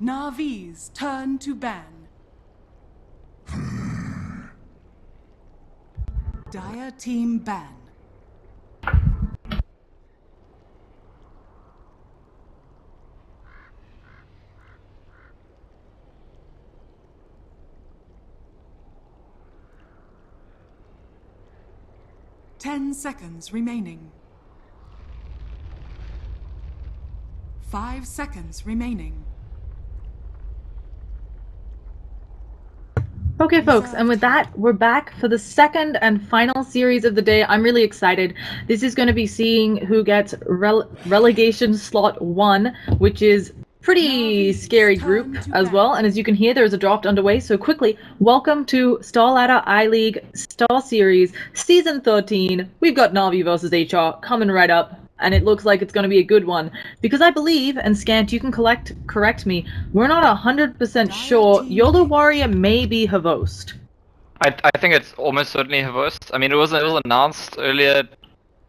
NaVi's turn to ban. Dire team ban. Ten seconds remaining. 5 seconds remaining. Okay, folks, and with that, we're back for the second and final series of the day. I'm really excited. This is going to be seeing who gets Relegation Slot 1, which is pretty scary group as well. And as you can hear, there is a draft underway. So quickly, welcome to Starladder I-League Star Series Season 13. We've got NaVi versus HR coming right up. And it looks like it's going to be a good one. Because I believe, and Scant, you can correct me, we're not 100% sure YOLO Warrior may be Havost. I think it's almost certainly Havost. I mean, it was announced earlier,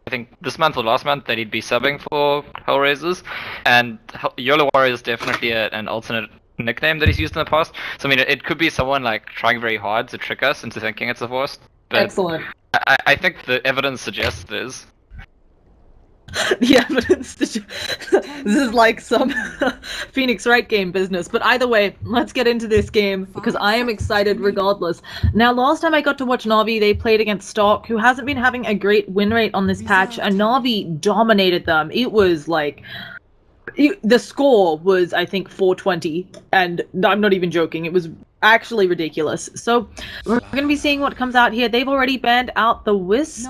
I think this month or last month, that he'd be subbing for HellRaisers. And YOLO Warrior is definitely an alternate nickname that he's used in the past. So, I mean, it could be someone like trying very hard to trick us into thinking it's Havost. Excellent. I think the evidence suggests it is. The evidence. This is like some Phoenix Wright game business. But either way, let's get into this game because I am excited regardless. Now, last time I got to watch NaVi, they played against Stark, who hasn't been having a great win rate on this patch, and NaVi dominated them. It was like... the score was, I think, 420, and I'm not even joking. It was actually ridiculous. So we're going to be seeing what comes out here. They've already banned out the Wisp,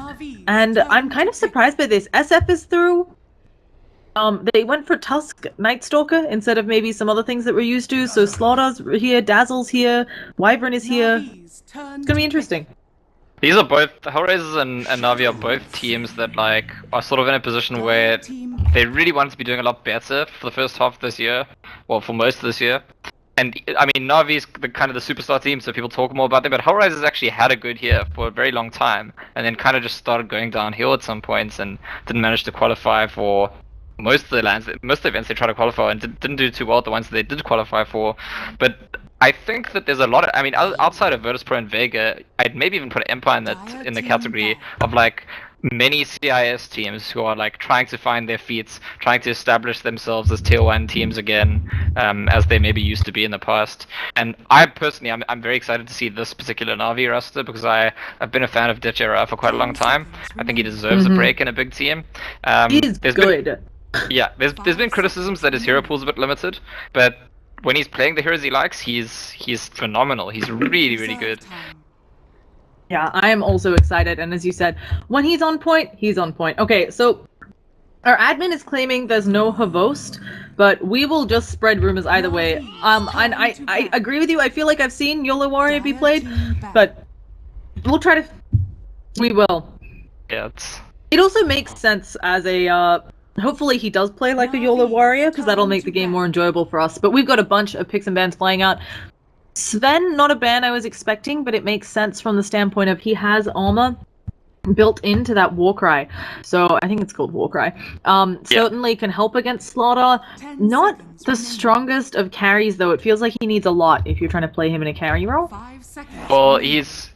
and I'm kind of surprised by this. SF is through. They went for Tusk Night Stalker instead of maybe some other things that we're used to. So Slaughter's here, Dazzle's here, Wyvern is here. It's going to be interesting. These are both, HellRaisers and NaVi are both teams that like are sort of in a position where they really want to be doing a lot better for the first half of this year, well, for most of this year. And I mean, NaVi's kind of the superstar team, so people talk more about them, but HellRaisers actually had a good year for a very long time, and then kind of just started going downhill at some points and didn't manage to qualify for most of the events they tried to qualify and didn't do too well at the ones that they did qualify for. But I think that there's a lot of, I mean, outside of Virtus Pro and Vega, I'd maybe even put Empire in the category of like many CIS teams who are like trying to find their feet, trying to establish themselves as tier 1 teams again, as they maybe used to be in the past. And I personally, I'm very excited to see this particular NaVi roster because I've been a fan of Ditchera for quite a long time. I think he deserves a break in a big team. He's good. There's been criticisms that his hero pool's a bit limited, but when he's playing the heroes he likes, he's phenomenal. He's really, really good. Yeah, I am also excited, and as you said, when he's on point, he's on point. Okay, so our admin is claiming there's no Havost, but we will just spread rumors either way. And I agree with you. I feel like I've seen YOLO Warrior be played, but we'll try to. We will. Yeah, it also makes sense as a. Hopefully he does play like a YOLO Warrior, because that'll make the game more enjoyable for us. But we've got a bunch of picks and bans flying out. Sven, not a ban I was expecting, but it makes sense from the standpoint of he has armor built into that Warcry. So I think it's called Warcry. Certainly can help against Slaughter. Not the strongest of carries, though. It feels like he needs a lot if you're trying to play him in a carry role. Well, he's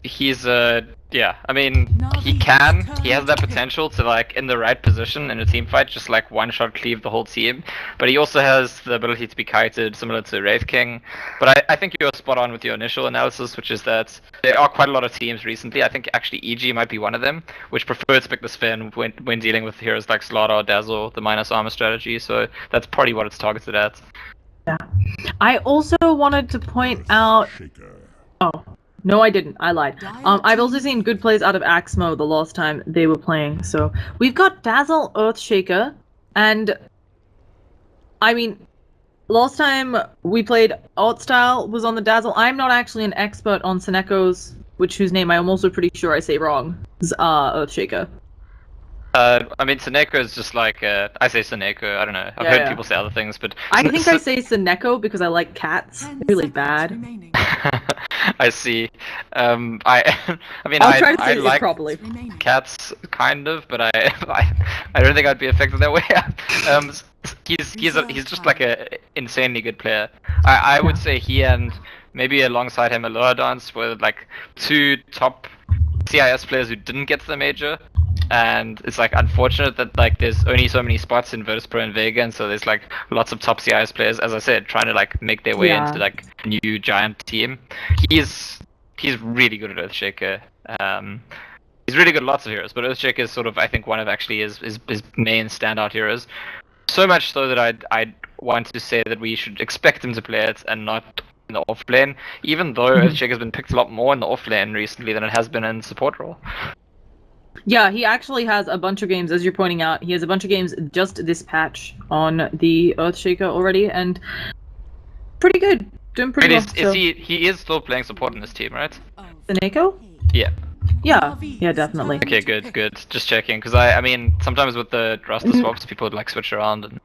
yeah, I mean, he has that potential to, like, in the right position in a team fight, just, like, one-shot cleave the whole team. But he also has the ability to be kited, similar to Wraith King. But I think you're spot on with your initial analysis, which is that there are quite a lot of teams recently, I think actually EG might be one of them, which prefer to pick the Sven when dealing with heroes like Slaughter or Dazzle, the minus armor strategy, so that's probably what it's targeted at. Yeah. I also wanted to point out... Oh. No, I didn't. I lied. I've also seen good plays out of Axmo the last time they were playing. So we've got Dazzle, Earthshaker, and I mean, last time we played Art Style was on the Dazzle. I'm not actually an expert on Seneco's, whose name I'm also pretty sure I say wrong. Earthshaker. I mean, Seneko is just like, I say Seneko, I don't know. I've heard people say other things, but... I think I say Seneko because I like cats. They're really bad. I see. I I mean, I'll try to I say it like properly. Remaining. cats kind of, but I don't think I'd be affected that way. um, he's just like a insanely good player. I would Yeah. say he and maybe alongside him Dance were like two top CIS players who didn't get to the major. And it's like unfortunate that like there's only so many spots in Virtus.pro and Vega, and so there's like lots of top CIS players, as I said, trying to like make their way Yeah. into like a new giant team. He's really good at Earthshaker. He's really good at lots of heroes, but Earthshaker is sort of I think one of actually his main standout heroes. So much so that I'd want to say that we should expect him to play it and not in the off lane, even though Earthshaker has been picked a lot more in the off lane recently than it has been in support role. Yeah, he actually has a bunch of games, as you're pointing out. He has a bunch of games just this patch on the Earthshaker already, and pretty good. Doing pretty well. Is he is still playing support in this team, right? Seneko? Yeah. Yeah, definitely. Okay, good. Just checking, because I mean, sometimes with the roster swaps, people would like switch around. And...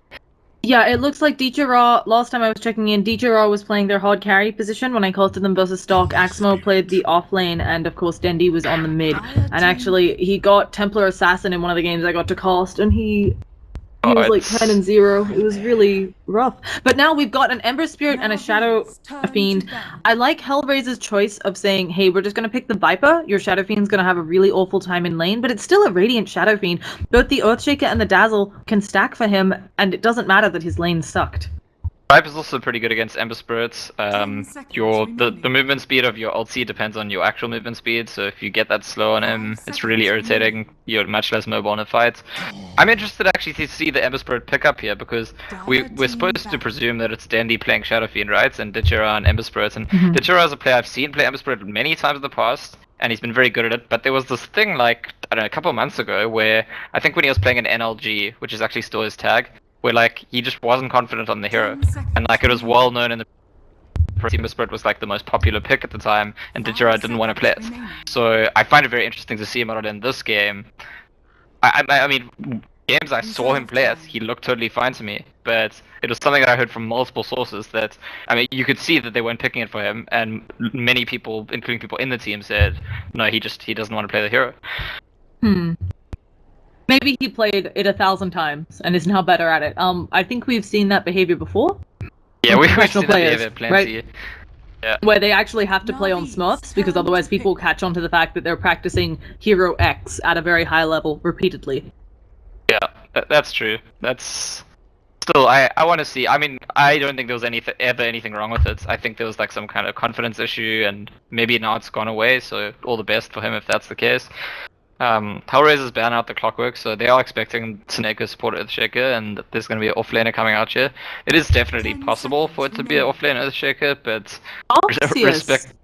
Yeah, it looks like Ra, last time I was checking in, Ra was playing their hard carry position when I casted them versus stock. Axmo played the off lane, and of course Dendi was on the mid. And actually, he got Templar Assassin in one of the games I got to cast, and he was like 10-0. It was really rough. But now we've got an Ember Spirit and a Shadow Fiend. I like HellRaisers' choice of saying, hey, we're just going to pick the Viper. Your Shadow Fiend's going to have a really awful time in lane, but it's still a Radiant Shadow Fiend. Both the Earthshaker and the Dazzle can stack for him, and it doesn't matter that his lane sucked. Viper's also pretty good against Ember Spirits. The movement speed of your ulti depends on your actual movement speed, so if you get that slow on him, it's really irritating. You're much less mobile in a fight. I'm interested actually to see the Ember Spirit pick up here, because we're supposed to presume that it's Dendi playing Shadow Fiend, right? And Ditchera and Ember Spirits. And Ditchera is a player I've seen play Ember Spirit many times in the past, and he's been very good at it. But there was this thing like, I don't know, a couple of months ago where I think when he was playing an NLG, which is actually still his tag, where like he just wasn't confident on the hero, and like it was well known in the Ember Spirit was like the most popular pick at the time, and Ditchera didn't want to play it. So I find it very interesting to see him out in this game. I mean, games I saw him play it, he looked totally fine to me, but it was something that I heard from multiple sources that, I mean, you could see that they weren't picking it for him, and many people, including people in the team, said, no, he doesn't want to play the hero. Maybe he played it 1,000 times and is now better at it. I think we've seen that behavior before. Yeah, we've professional seen that players, behavior plenty. right? Yeah. Where they actually have to play on Smurfs, because otherwise people catch on to the fact that they're practicing Hero X at a very high level repeatedly. Yeah, that's true. That's... Still, I want to see. I mean, I don't think there was ever anything wrong with it. I think there was like some kind of confidence issue, and maybe now it's gone away, so all the best for him if that's the case. HellRaisers ban out the Clockwork, so they are expecting Seneko support Earthshaker, and there's going to be an offlaner coming out here. It is definitely possible for it to be an offlane Earthshaker, but respect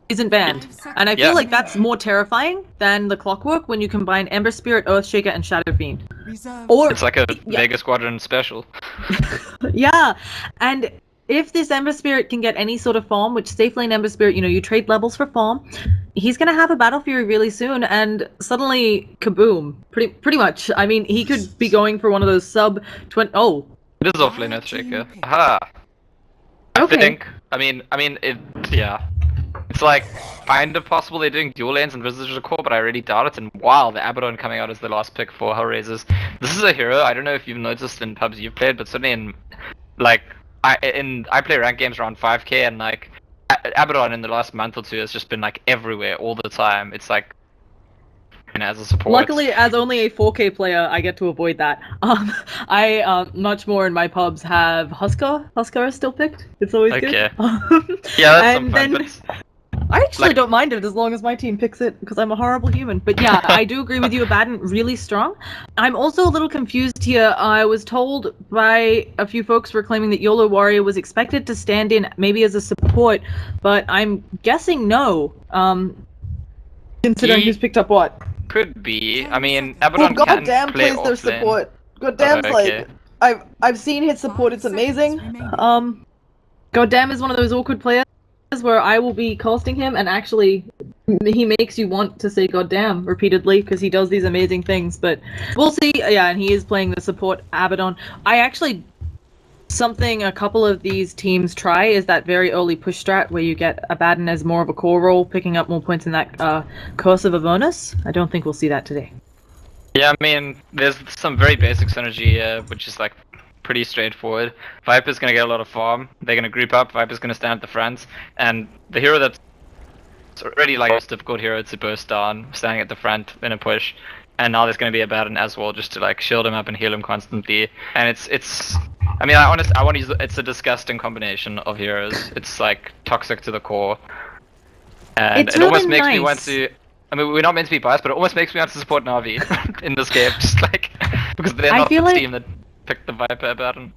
isn't banned, and I feel like that's more terrifying than the Clockwork when you combine Ember Spirit, Earthshaker, and Shadow Fiend. Or it's like a Vega Squadron special. Yeah, and if this Ember Spirit can get any sort of farm, which safe lane Ember Spirit, you know, you trade levels for farm, he's gonna have a Battle Fury really soon, and suddenly, kaboom! Pretty much. I mean, he could be going for one of those sub 20. Oh, it is offlane Earthshaker. Aha. Okay. I mean, yeah. It's like kind of possible they're doing dual lanes and Visitors Core, but I really doubt it. And wow, the Abaddon coming out as the last pick for HellRaisers. This is a hero. I don't know if you've noticed in pubs you've played, but certainly in like I play ranked games around 5k, and like Abaddon in the last month or two has just been like everywhere all the time. It's like, and as a support. Luckily, as only a 4K player, I get to avoid that. I much more in my pubs have Huskar. Huskar is still picked. It's always good. Yeah, that's some fun, but... I actually don't mind it as long as my team picks it, because I'm a horrible human. But yeah, I do agree with you, Abaddon, really strong. I'm also a little confused here. I was told by a few folks who were claiming that YOLO Warrior was expected to stand in maybe as a support, but I'm guessing no, considering who's picked up what. Could be. I mean, Abaddon can Goddamn play plays their offlane. support. Goddamn, Okay. like I've seen his support. It's amazing. Goddamn is one of those awkward players where I will be casting him, and actually he makes you want to say goddamn repeatedly because he does these amazing things, but we'll see. Yeah, and he is playing the support Abaddon. I actually something a couple of these teams try is that very early push strat where you get Abaddon as more of a core role, picking up more points in that course of a bonus. I don't think we'll see that today. Yeah, I mean, there's some very basic synergy, which is like pretty straightforward. Viper's gonna get a lot of farm. They're gonna group up. Viper's gonna stand at the front, and the hero that's already like most difficult hero to burst down, standing at the front in a push. And now there's going to be a Abaddon as well, just to like shield him up and heal him constantly. And it's. I mean, I want to use. It's a disgusting combination of heroes. It's like toxic to the core, and It's it really almost makes me nice. want to. I mean, we're not meant to be biased, but it almost makes me want to support NaVi in this game, just like because they're I not feel the like- team that picked the Viper Abaddon.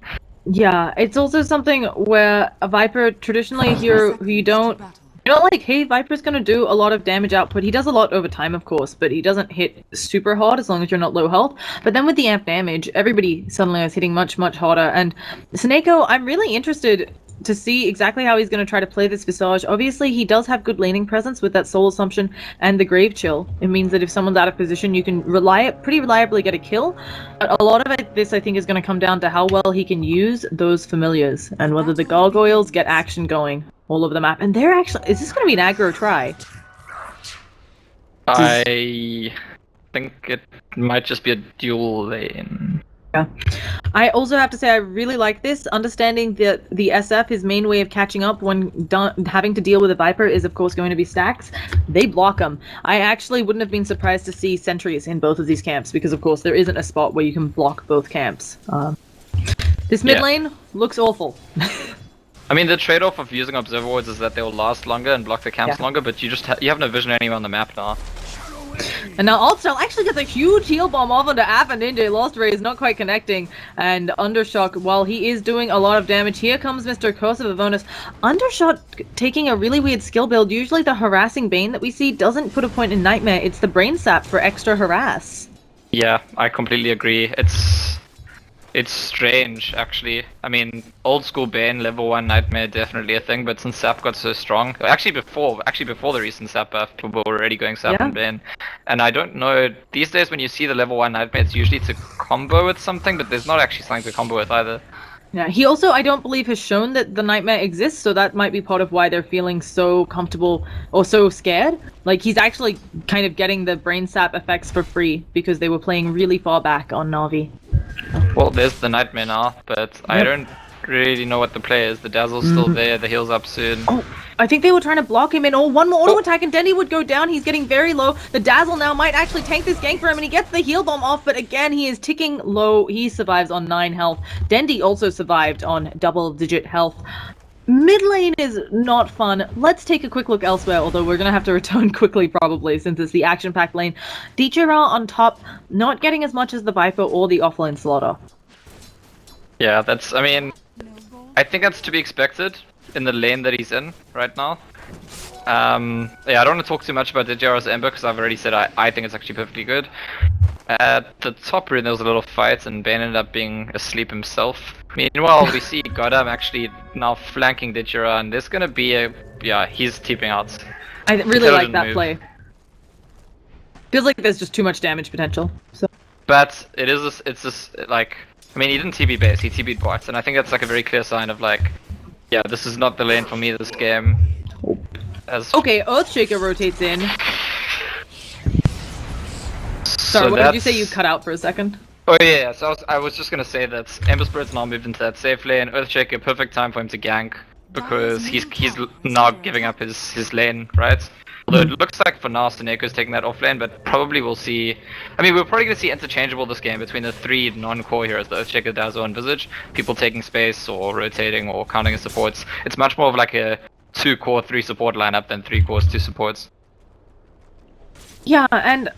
Yeah, it's also something where a Viper, traditionally a hero who you don't... You're not like, hey, Viper's gonna do a lot of damage output. He does a lot over time, of course, but he doesn't hit super hard as long as you're not low health. But then with the amp damage, everybody suddenly is hitting much, much harder. And Snako, I'm really interested to see exactly how he's going to try to play this Visage. Obviously, he does have good laning presence with that Soul Assumption and the Grave Chill. It means that if someone's out of position, you can pretty reliably get a kill. But a lot of this, I think, is going to come down to how well he can use those familiars and whether the gargoyles get action going all over the map. And they're actually... Is this going to be an aggro try? I think it might just be a dual lane. Yeah. I also have to say I really like this, understanding that the SF, his main way of catching up when having to deal with a Viper is of course going to be stacks. They block them. I actually wouldn't have been surprised to see sentries in both of these camps because of course there isn't a spot where you can block both camps. This mid lane looks awful. I mean, the trade-off of using observer wards is that they'll last longer and block the camps longer, but you just you have no vision anywhere on the map now. And now Altstyle actually gets a huge heal bomb off onto App and Ninja. Lost Ray is not quite connecting. And Undershock, while he is doing a lot of damage, here comes Mr. Curse of Avonus. Undershot taking a really weird skill build. Usually the harassing Bane that we see doesn't put a point in Nightmare. It's the Brain Sap for extra harass. Yeah, I completely agree. It's strange, actually. I mean, old school Bane, level 1 Nightmare, definitely a thing, but since Sap got so strong... Actually before the recent Sap buff, people were already going Sap and Bane. And I don't know, these days when you see the level 1 Nightmare, it's usually to combo with something, but there's not actually something to combo with either. Yeah, he also, I don't believe, has shown that the Nightmare exists, so that might be part of why they're feeling so comfortable or so scared. Like, he's actually kind of getting the Brain Sap effects for free because they were playing really far back on NaVi. Well, there's the Nightmare now, but I don't really know what the play is. The Dazzle's still there, the heal's up soon. Oh, I think they were trying to block him in. Oh, one more auto attack and Dendy would go down. He's getting very low. The Dazzle now might actually tank this gank for him and he gets the heal bomb off, but again, he is ticking low. He survives on 9 health. Dendy also survived on double-digit health. Mid lane is not fun. Let's take a quick look elsewhere, although we're going to have to return quickly probably since it's the action-packed lane. Dichira on top, not getting as much as the Viper or the offlane Slaughter. Yeah, that's, I mean, I think that's to be expected in the lane that he's in right now. Yeah, I don't want to talk too much about Dichira's Ember because I've already said I think it's actually perfectly good. At the top rune there was a little fight and Bane ended up being asleep himself. Meanwhile, we see Goddam actually now flanking Dichira and there's gonna be a... yeah, he's TPing out. I really like didn't that move. play. Feels like there's just too much damage potential. So. But it is this, it's just like... I mean, he didn't TP base, he TP'd bots, and I think that's like a very clear sign of like... yeah, this is not the lane for me this game. As... Okay, Earthshaker rotates in. Sorry, so what did you say? You cut out for a second. Oh yeah, so I was just gonna say that Ember Spirit's now moved into that safe lane. Earthshaker, perfect time for him to gank because he's now giving up his lane, right? Although it looks like for now Staneko's taking that off lane, but probably we'll see. I mean, we're probably gonna see interchangeable this game between the 3 non-core heroes, the Earthshaker, Dazzle, and Visage. People taking space or rotating or counting as supports. It's much more of like a 2 core 3 support lineup than 3 cores 2 supports. Yeah, and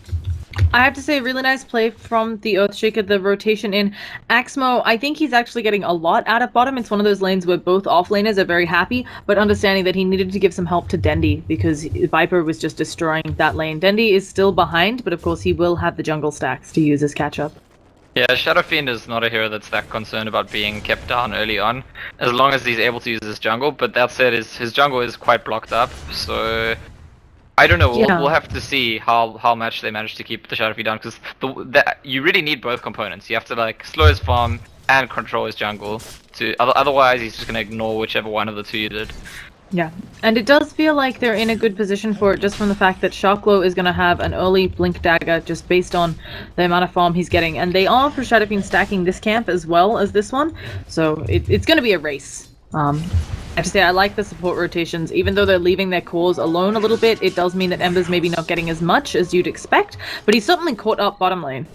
I have to say, really nice play from the Earthshaker, the rotation in. Axmo, I think he's actually getting a lot out of bottom. It's one of those lanes where both offlaners are very happy, but understanding that he needed to give some help to Dendy because Viper was just destroying that lane. Dendy is still behind, but of course he will have the jungle stacks to use as catch-up. Yeah, Shadow Fiend is not a hero that's that concerned about being kept down early on, as long as he's able to use his jungle, but that said, his jungle is quite blocked up, so... I don't know, we'll have to see how much they manage to keep the Shadow Fiend down, because you really need both components. You have to like slow his farm, and control his jungle. Otherwise, he's just gonna ignore whichever one of the two you did. Yeah, and it does feel like they're in a good position for it just from the fact that Sharklow is going to have an early Blink Dagger just based on the amount of farm he's getting. And they are for Shadowfiend stacking this camp as well as this one, so it's going to be a race. I have to say, I like the support rotations. Even though they're leaving their cores alone a little bit, it does mean that Ember's maybe not getting as much as you'd expect, but he's certainly caught up bottom lane.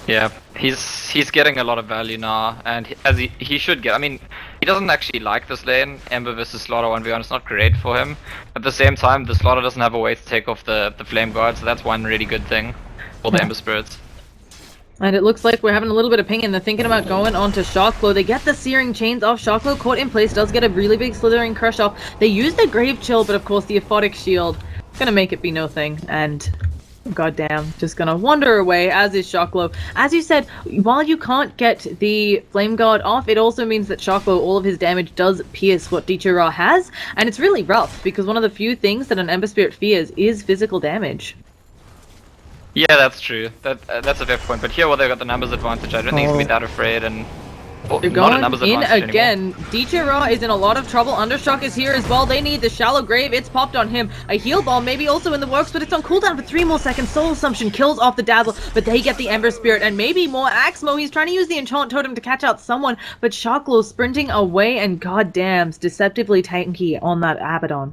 Yeah, he's getting a lot of value now, and he should get. I mean, he doesn't actually like this lane. Ember versus Slaughter 1v1 is not great for him. At the same time, the Slaughter doesn't have a way to take off the Flame Guard, so that's one really good thing for the Ember Spirits. And it looks like we're having a little bit of ping, and they're thinking about going on to Sharklow. They get the Searing Chains off. Sharklow caught in place, does get a really big Slithering Crush off. They use the Grave Chill, but of course the Aphotic Shield gonna make it be no thing, and goddamn, just gonna wander away, as is Sharklow. As you said, while you can't get the Flame Guard off, it also means that Sharklow, all of his damage does pierce what Dichara has, and it's really rough, because one of the few things that an Ember Spirit fears is physical damage. Yeah, that's true. That's a fair point. But here, well, they've got the numbers advantage. I don't think he's gonna be that afraid, and They're going in again. Dichara is in a lot of trouble. Undershock is here as well. They need the Shallow Grave. It's popped on him. A heal ball maybe also in the works, but it's on cooldown for 3 more seconds. Soul Assumption kills off the Dazzle, but they get the Ember Spirit and maybe more Axmo. He's trying to use the Enchant Totem to catch out someone, but Sharklow sprinting away, and goddamn's deceptively tanky on that Abaddon.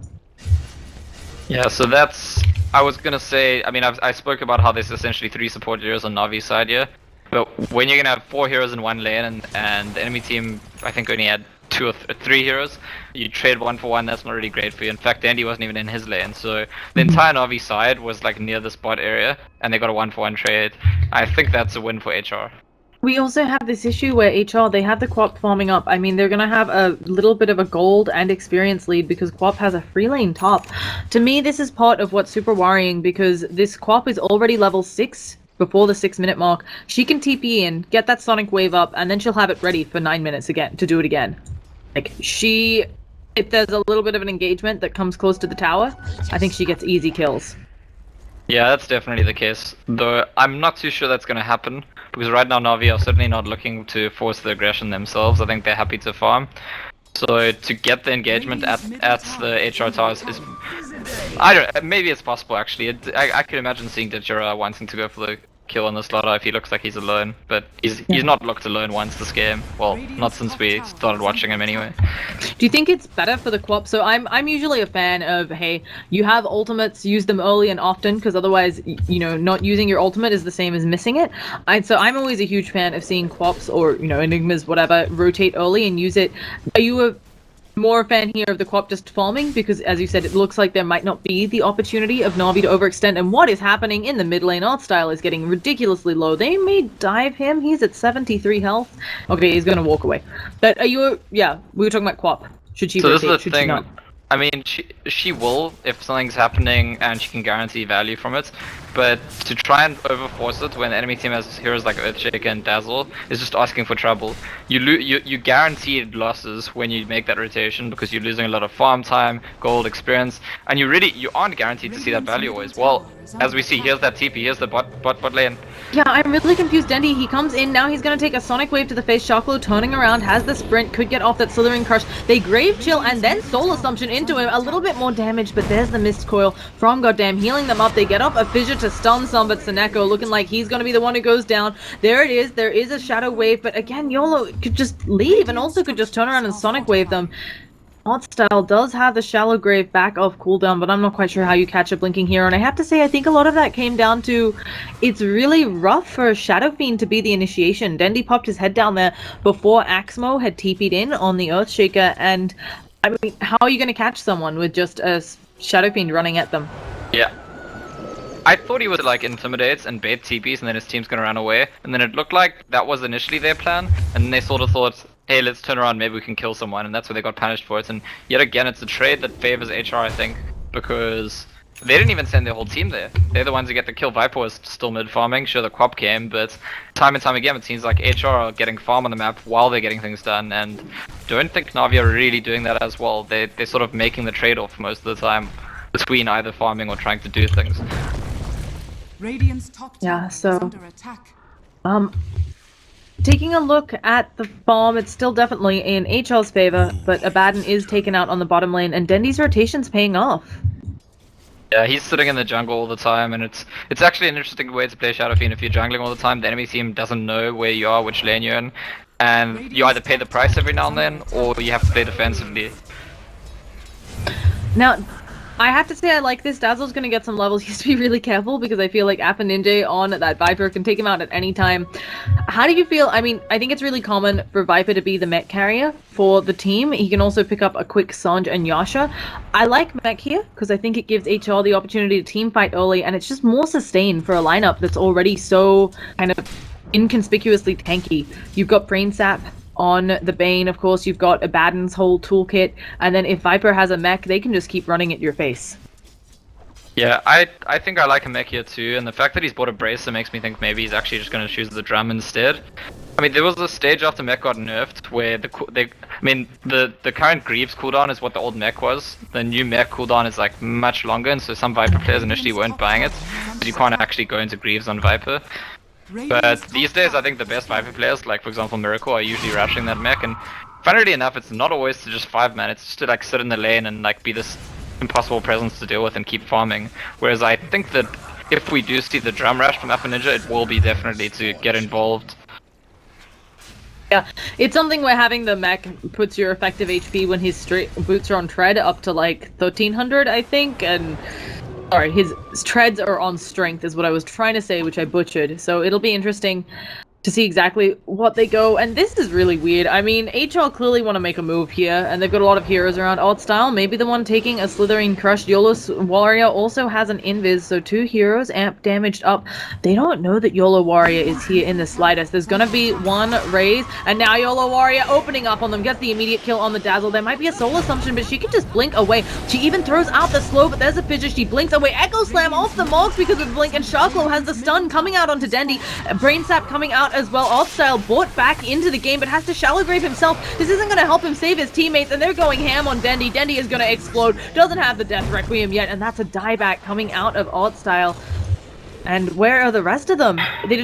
Yeah, so that's... I was gonna say, I mean, I spoke about how there's essentially 3 support heroes on NaVi side here. But when you're gonna have 4 heroes in one lane and the enemy team, I think, only had 2 or 3 heroes, you trade 1 for 1, that's not really great for you. In fact, Andy wasn't even in his lane, so the entire NaVi side was like near the spot area, and they got a 1 for 1 trade. I think that's a win for HR. We also have this issue where HR, they have the Quap farming up. I mean, they're going to have a little bit of a gold and experience lead because Quap has a free lane top. To me, this is part of what's super worrying because this Quap is already level 6 before the 6-minute mark. She can TP in, get that Sonic Wave up, and then she'll have it ready for 9 minutes again to do it again. Like, if there's a little bit of an engagement that comes close to the tower, I think she gets easy kills. Yeah, that's definitely the case. Though I'm not too sure that's going to happen, because right now NaVi are certainly not looking to force the aggression themselves. I think they're happy to farm. So to get the engagement at the HR towers is... I don't... maybe it's possible actually. I could imagine seeing Dichara wanting to go for the kill on the Slaughter if he looks like he's alone. But he's not looked alone once this game. Well, not since we started watching him anyway. Do you think it's better for the Quap? So I'm usually a fan of, hey, you have ultimates, use them early and often, because otherwise, you know, not using your ultimate is the same as missing it. So I'm always a huge fan of seeing Quaps or, you know, Enigmas, whatever, rotate early and use it. Are you more a fan here of the Quap just farming? Because as you said, it looks like there might not be the opportunity of NaVi to overextend, and what is happening in the mid lane? Artstyle is getting ridiculously low. They may dive him. He's at 73 health. Okay, he's gonna walk away. But are you... yeah, we were talking about Quap. Should she rotate? This is the Should thing. she not? I mean, she will if something's happening and she can guarantee value from it. But to try and overforce it when the enemy team has heroes like Earthshake and Dazzle is just asking for trouble. You guaranteed losses when you make that rotation because you're losing a lot of farm time, gold, experience, and you aren't guaranteed to see that value always. Well, as we see, here's that TP, here's the bot lane. Yeah, I'm really confused. Dendi, he comes in, now he's gonna take a Sonic Wave to the face. Sharklow turning around, has the sprint, could get off that Slithering Crush. They Grave Chill and then Soul Assumption into him. A little bit more damage, but there's the Mist Coil from goddamn healing them up. They get off a Fissure to stun some, but Seneko looking like he's gonna be the one who goes down. There it is, there is a Shadow Wave, but again, YOLO could just leave and also could just turn around and Sonic Wave them. Artstyle does have the Shallow Grave back off cooldown, but I'm not quite sure how you catch a Blinking Hero, and I have to say I think a lot of that came down to it's really rough for Shadowfiend to be the initiation. Dendi popped his head down there before Axmo had TP'd in on the Earthshaker, and I mean, how are you going to catch someone with just a Shadowfiend running at them? Yeah. I thought he would like intimidate and bait TPs and then his team's gonna run away, and then it looked like that was initially their plan, and then they sort of thought, hey, let's turn around, maybe we can kill someone, and that's where they got punished for it. And yet again, it's a trade that favors HR, I think, because they didn't even send their whole team there. They're the ones who get the kill. Viper was still mid-farming, sure the Quap came, but time and time again it seems like HR are getting farm on the map while they're getting things done, and don't think NaVi are really doing that as well. They're sort of making the trade-off most of the time between either farming or trying to do things. Radiant's top tower is under attack. taking a look at the farm, it's still definitely in HL's favor, but Abaddon is taken out on the bottom lane, and Dendy's rotation's paying off. Yeah, he's sitting in the jungle all the time, and it's actually an interesting way to play Shadow Fiend. If you're jungling all the time, the enemy team doesn't know where you are, which lane you're in, and you either pay the price every now and then, or you have to play defensively. Now, I have to say I like this. Dazzle's gonna get some levels. He has to be really careful because I feel like Appa Ninja on that Viper can take him out at any time. How do you feel? I mean, I think it's really common for Viper to be the mech carrier for the team. He can also pick up a quick Sanj and Yasha. I like mech here because I think it gives HR the opportunity to team fight early, and it's just more sustained for a lineup that's already so kind of inconspicuously tanky. You've got Brain Sap on the Bane, of course, you've got Abaddon's whole toolkit, and then if Viper has a mech, they can just keep running at your face. Yeah, I think I like a mech here too, and the fact that he's bought a Bracer makes me think maybe he's actually just going to choose the drum instead. I mean, there was a stage after mech got nerfed where the current Greaves cooldown is what the old mech was. The new mech cooldown is like much longer, and so some Viper players initially weren't buying it, but you can't actually go into Greaves on Viper. But these days, I think the best Viper players, like for example Miracle, are usually rushing that mech, and funnily enough, it's not always to just 5-man, it's just to like sit in the lane and like be this impossible presence to deal with and keep farming. Whereas I think that if we do see the drum rush from Appa Ninja, it will be definitely to get involved. Yeah, it's something where having the mech puts your effective HP when his boots are on tread up to like 1300, I think, and sorry, his treads are on strength is what I was trying to say, which I butchered. So it'll be interesting to see exactly what they go. And this is really weird. I mean, HL clearly want to make a move here, and they've got a lot of heroes around. Odd Style, maybe the one taking a Slithering Crush. YOLO's Warrior also has an Invis, so 2 heroes, amp damaged up. They don't know that YOLO Warrior is here in the slightest. There's gonna be one raise, and now YOLO Warrior opening up on them, gets the immediate kill on the Dazzle. There might be a soul assumption, but she can just blink away. She even throws out the slow, but there's a fidget. She blinks away. Echo Slam off the Mogs because of blink, and Sharklow has the stun coming out onto Dendy. Brain Sap coming out as well. Odd Style bought back into the game, but has to shallow grave himself. This isn't going to help him save his teammates, and they're going ham on Dendy. Dendy is going to explode. Doesn't have the Death Requiem yet, and that's a dieback coming out of Odd Style. And where are the rest of them? They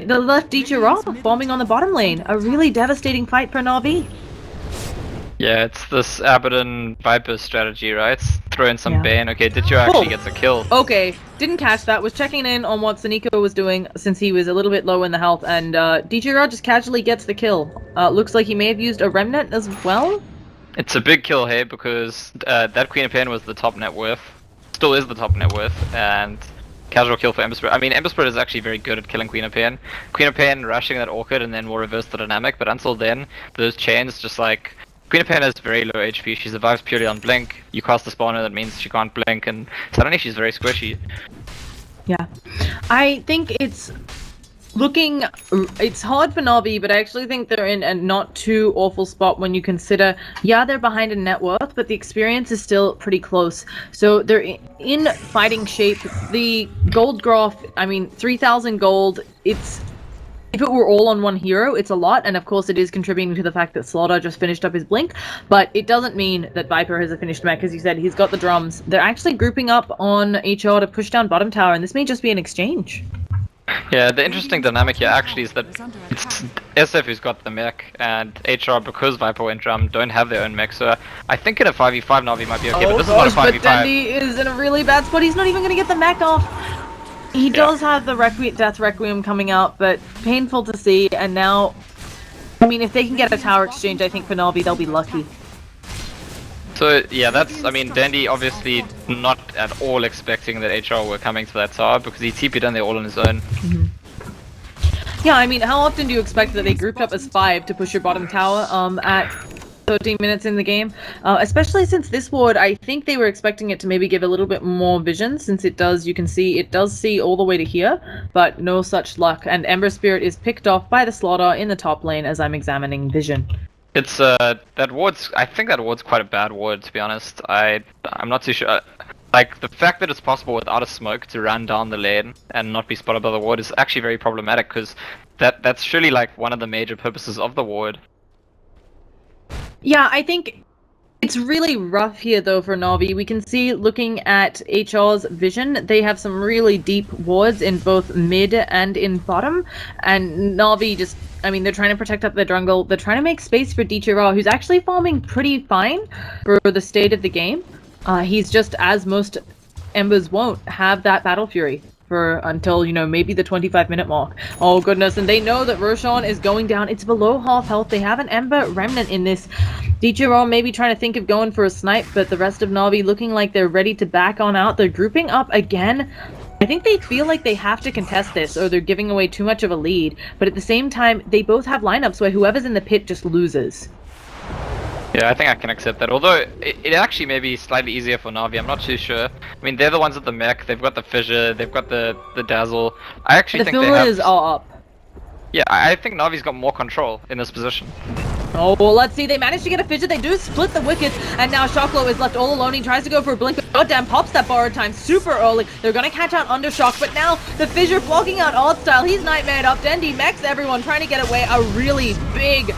left Dichira bombing on the bottom lane. A really devastating fight for NaVi. Yeah, it's this Abaddon Viper strategy, right? Throw in some Bane. Okay, Ditcho actually gets a kill. Okay, didn't catch that. Was checking in on what Saniko was doing since he was a little bit low in the health, and Dichira just casually gets the kill. Looks like he may have used a Remnant as well. It's a big kill here because that Queen of Pain was the top net worth. Still is the top net worth, and casual kill for Ember Spirit. I mean, Ember Spirit is actually very good at killing Queen of Pain. Queen of Pain rushing that Orchid and then will reverse the dynamic, but until then, those chains just like... Queen of Pain has very low HP, she survives purely on blink. You cast the spawner, that means she can't blink, and suddenly she's very squishy. Yeah. I think it's hard for NaVi, but I actually think they're in a not too awful spot when you consider, yeah, they're behind in net worth, but the experience is still pretty close. So they're in fighting shape. The gold graph, I mean, 3,000 gold, if it were all on one hero, it's a lot, and of course it is contributing to the fact that Slaughter just finished up his blink, but it doesn't mean that Viper has a finished mech. As you said, he's got the drums. They're actually grouping up on HR to push down bottom tower, and this may just be an exchange. Yeah, the interesting dynamic here actually is that it's SF who's got the mech, and HR, because Viper went drum, don't have their own mech, so I think in a 5v5 NaVi might be okay, but this is not a 5v5. But Dendy is in a really bad spot. He's not even going to get the mech off. He does have the Death Requiem coming out, but painful to see, and now, I mean, if they can get a tower exchange, I think for NaVi, they'll be lucky. So, yeah, that's, I mean, Dandy obviously not at all expecting that HR were coming to that tower, because he TP'd in there all on his own. Yeah, I mean, how often do you expect that they grouped up as 5 to push your bottom tower at 13 minutes in the game? Especially since this ward, I think they were expecting it to maybe give a little bit more vision, since it does, you can see, it does see all the way to here, but no such luck. And Ember Spirit is picked off by the Slaughter in the top lane as I'm examining vision. It's, that ward's, I think that ward's quite a bad ward, to be honest. I'm not too sure. Like, the fact that it's possible without a smoke to run down the lane and not be spotted by the ward is actually very problematic, because that's surely, like, one of the major purposes of the ward. Yeah, I think It's really rough here, though, for Na'Vi. We can see, looking at HR's vision, they have some really deep wards in both mid and in bottom. And Na'Vi just, I mean, they're trying to protect up their jungle. They're trying to make space for Dichira, who's actually farming pretty fine for the state of the game. He's just, as most Embers won't, have that Battle Fury for until, you know, maybe the 25-minute mark. Oh, goodness, and they know that Roshan is going down. It's below half health. They have an Ember Remnant in this. Dichiro maybe trying to think of going for a snipe, but the rest of Na'Vi looking like they're ready to back on out. They're grouping up again. I think they feel like they have to contest this, or they're giving away too much of a lead. But at the same time, they both have lineups where whoever's in the pit just loses. Yeah, I think I can accept that. Although it actually may be slightly easier for Na'Vi. I'm not too sure. I mean, they're the ones with the mech. They've got the fissure. They've got the dazzle. I actually think they have. The are up. Yeah, I think Navi's got more control in this position. Oh, well, let's see. They managed to get a fissure. They do split the wickets, and now Shocklow is left all alone. He tries to go for a blink, but goddamn pops that borrowed time super early. They're gonna catch out Undershock, but now the fissure blocking out Artstyle. He's nightmared up. Dendi mechs everyone trying to get away. A really big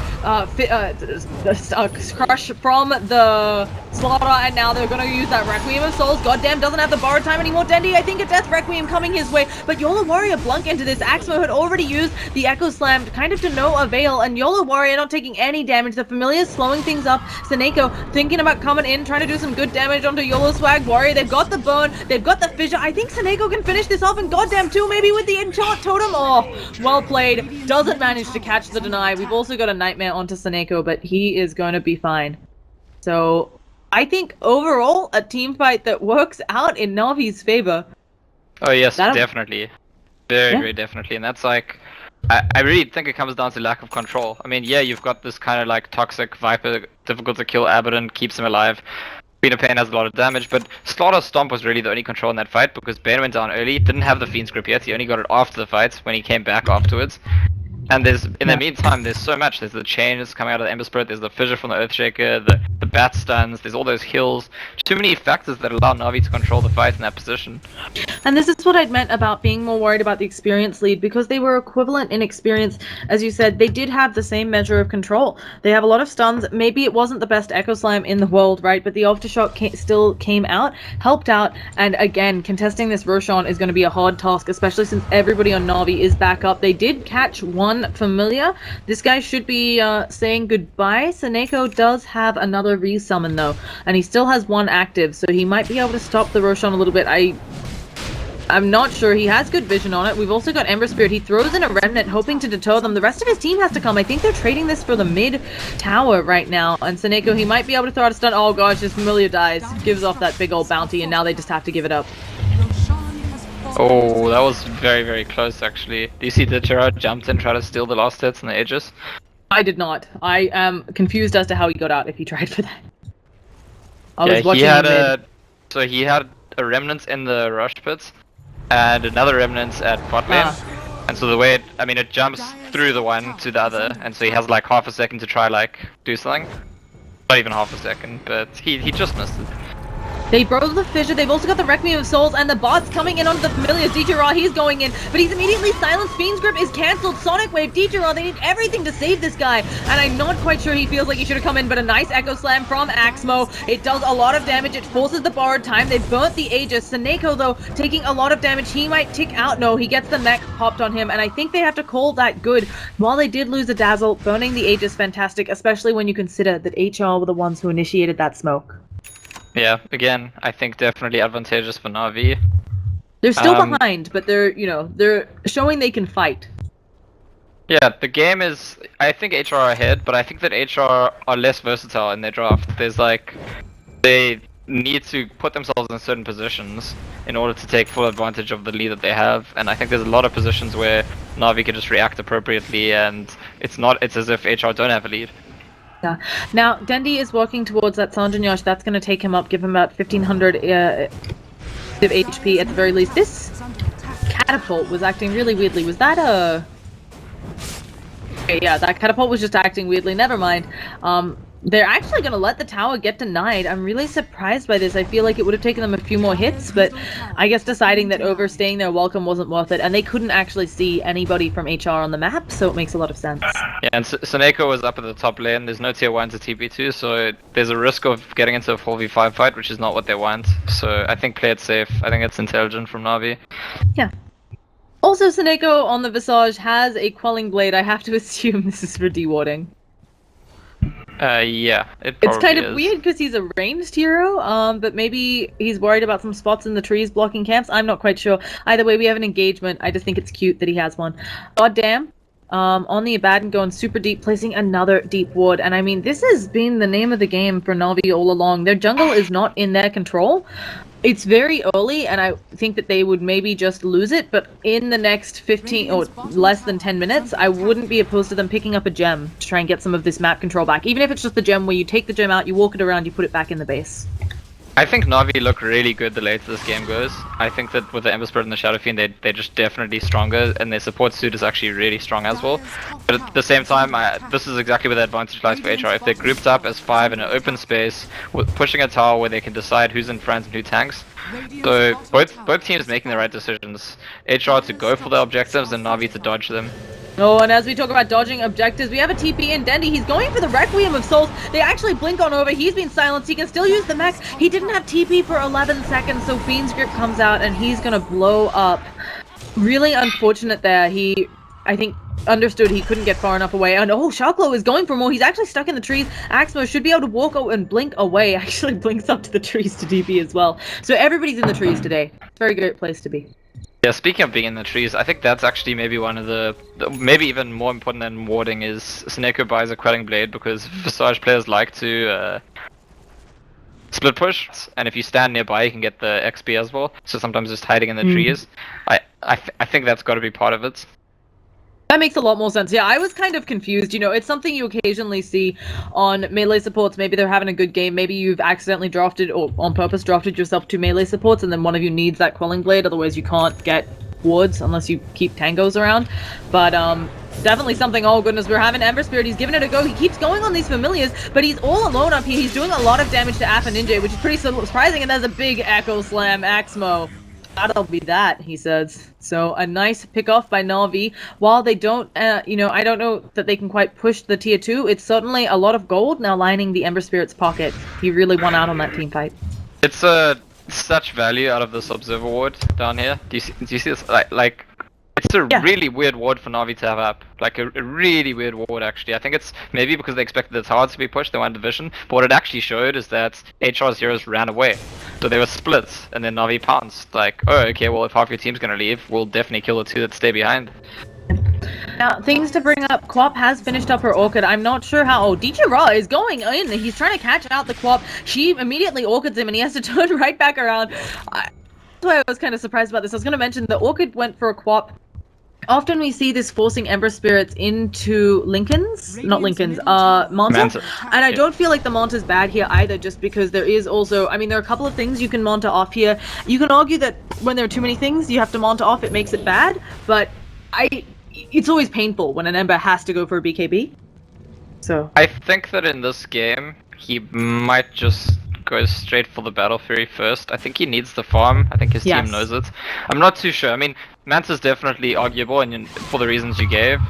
crush from the Slaughter, and now they're gonna use that Requiem of Souls. Goddamn, doesn't have the borrowed time anymore. Dendi, I think a Death Requiem coming his way, but Yola Warrior blunk into this. Axmo had already used the Echo Slam kind of to no avail, and Yola Warrior not taking any damage. The Familiar slowing things up. Seneko thinking about coming in, trying to do some good damage onto Yola Swag Warrior. They've got the burn, they've got the fissure. I think Seneko can finish this off, and goddamn too, maybe with the enchant totem. Oh, well played. Doesn't manage to catch the deny. We've also got a Nightmare onto Seneko, but he is going to be fine. So I think overall a team fight that works out in Navi's favor. Oh yes, definitely. Very definitely. And that's like, I really think it comes down to lack of control. I mean, yeah, you've got this kind of like toxic Viper, difficult to kill Abaddon, keeps him alive. Queen of Pain has a lot of damage, but Slaughter's Stomp was really the only control in that fight because Bane went down early, didn't have the Fiend's Grip yet, he only got it after the fight when he came back afterwards. And there's, in the meantime, there's so much. There's the chains coming out of the Ember Spirit, there's the fissure from the Earthshaker, the bat stuns, there's all those heals. Too many factors that allow Na'Vi to control the fight in that position. And this is what I'd meant about being more worried about the experience lead, because they were equivalent in experience. As you said, they did have the same measure of control. They have a lot of stuns. Maybe it wasn't the best Echo Slime in the world, right? But the Aftershock still came out, helped out, and again, contesting this Roshan is going to be a hard task, especially since everybody on Na'Vi is back up. They did catch one Familiar. This guy should be saying goodbye. Seneko does have another resummon though, and he still has one active, so he might be able to stop the Roshan a little bit. I'm not sure. He has good vision on it. We've also got Ember Spirit. He throws in a Remnant, hoping to deter them. The rest of his team has to come. I think they're trading this for the mid tower right now. And Seneko, he might be able to throw out a stun. Oh gosh, his Familiar dies. Gives off that big old bounty, and now they just have to give it up. Oh, that was very close actually. Do you see that Gerard jumped in, tried to steal the last hits and the Aegis? I did not. I am confused as to how he got out if he tried for that. I was watching so he had a Remnant in the rush pits and another Remnant at bot lane. And so the way it jumps through the one to the other, and so he has like half a second to try like do something. Not even half a second, but he just missed it. They broke the fissure. They've also got the Requiem of Souls, and the bots coming in onto the Familiar. Dichira, he's going in, but he's immediately silenced. Fiend's Grip is cancelled. Sonic Wave, Dichira, they need everything to save this guy, and I'm not quite sure he feels like he should have come in, but a nice Echo Slam from Axmo. It does a lot of damage. It forces the borrowed time. They burnt the Aegis. Seneko, though, taking a lot of damage. He might tick out. No, he gets the mech popped on him, and I think they have to call that good. While they did lose a Dazzle, burning the Aegis, fantastic, especially when you consider that HR were the ones who initiated that smoke. Yeah, again, I think definitely advantageous for Na'Vi. They're still behind, but they're showing they can fight. Yeah, the game is, I think HR are ahead, but I think that HR are less versatile in their draft. There's like, they need to put themselves in certain positions in order to take full advantage of the lead that they have, and I think there's a lot of positions where Na'Vi can just react appropriately, and it's as if HR don't have a lead. Yeah. Now, Dendi is walking towards that Sanjanyash. That's going to take him up, give him about 1500 HP at the very least. This catapult was acting really weirdly. Was that a... Okay, yeah, that catapult was just acting weirdly. Never mind. They're actually going to let the tower get denied. I'm really surprised by this. I feel like it would have taken them a few more hits, but I guess deciding that overstaying their welcome wasn't worth it, and they couldn't actually see anybody from HR on the map, so it makes a lot of sense. Yeah, and Seneko was up at the top lane. There's no tier 1 to TP2, so there's a risk of getting into a 4v5 fight, which is not what they want. So I think play it safe. I think it's intelligent from NaVi. Yeah. Also, Seneko on the Visage has a quelling blade. I have to assume this is for dewarding. Yeah, it's kind of weird because he's a ranged hero, but maybe he's worried about some spots in the trees blocking camps. I'm not quite sure. Either way, we have an engagement. I just think it's cute that he has one. God damn. On the Abaddon going super deep, placing another deep ward. And I mean, this has been the name of the game for NaVi all along. Their jungle is not in their control. It's very early, and I think that they would maybe just lose it, but in the next 15 or less than 10 minutes, I wouldn't be opposed to them picking up a gem to try and get some of this map control back. Even if it's just the gem where you take the gem out, you walk it around, you put it back in the base. I think NaVi look really good the later this game goes. I think that with the Ember Spirit and the Shadow Fiend, they're just definitely stronger, and their support suit is actually really strong as well. But at the same time, this is exactly where the advantage lies for HR. If they're grouped up as 5 in an open space, with pushing a tower where they can decide who's in front and who tanks. So both teams making the right decisions. HR to go for their objectives and NaVi to dodge them. Oh, and as we talk about dodging objectives, we have a TP in Dendy. He's going for the Requiem of Souls. They actually blink on over. He's been silenced. He can still use the mech. He didn't have TP for 11 seconds, so Fiend's Grip comes out and he's gonna blow up. Really unfortunate there. He, I think, understood he couldn't get far enough away. And oh, Sharklo is going for more. He's actually stuck in the trees. Axmo should be able to walk out and blink away. Actually blinks up to the trees to DP as well. So everybody's in the trees today. It's a very great place to be. Yeah, speaking of being in the trees, I think that's actually maybe one of the maybe even more important than warding is Seneko buys a quelling blade, because Visage players like to split push, and if you stand nearby you can get the XP as well, so sometimes just hiding in the trees. I think that's got to be part of it. That makes a lot more sense. Yeah, I was kind of confused. You know, it's something you occasionally see on melee supports. Maybe they're having a good game. Maybe you've accidentally drafted or on purpose drafted yourself 2 melee supports, and then one of you needs that quelling blade. Otherwise, you can't get wards unless you keep tangos around. But definitely something. Oh goodness, we're having Ember Spirit. He's giving it a go. He keeps going on these familiars, but he's all alone up here. He's doing a lot of damage to Aff and Ninja, which is pretty surprising. And there's a big Echo Slam, Axmo. That'll be that, he says. So a nice pick off by NaVi. While they don't, you know, I don't know that they can quite push the tier 2. It's certainly a lot of gold now lining the Ember Spirit's pocket. He really won out on that team fight. It's such value out of this Observer ward down here. Do you see this? Like it's a really weird ward for NaVi to have up. Like a really weird ward actually. I think it's maybe because they expected the tower to be pushed, they wanted division. But what it actually showed is that HR's heroes ran away. So they were split, and then NaVi pounced. Like, oh, okay, well if half your team's gonna leave, we'll definitely kill the 2 that stay behind. Now, things to bring up. Quap has finished up her Orchid. I'm not sure how. Oh, DJ Raw is going in. He's trying to catch out the Quap. She immediately Orchids him, and he has to turn right back around. That's why I was kind of surprised about this. I was going to mention the Orchid went for a Quap. Often we see this forcing Ember Spirits into Lincolns, not Lincolns, Manta. And I don't feel like the Manta's bad here either, just because there is also, I mean, there are a couple of things you can Manta off here. You can argue that when there are too many things you have to Manta off, it makes it bad, but it's always painful when an Ember has to go for a BKB. So I think that in this game, he might just go straight for the Battle Fury first. I think he needs the farm. I think his team knows it. I'm not too sure. I mean, Manta's definitely arguable, and for the reasons you gave.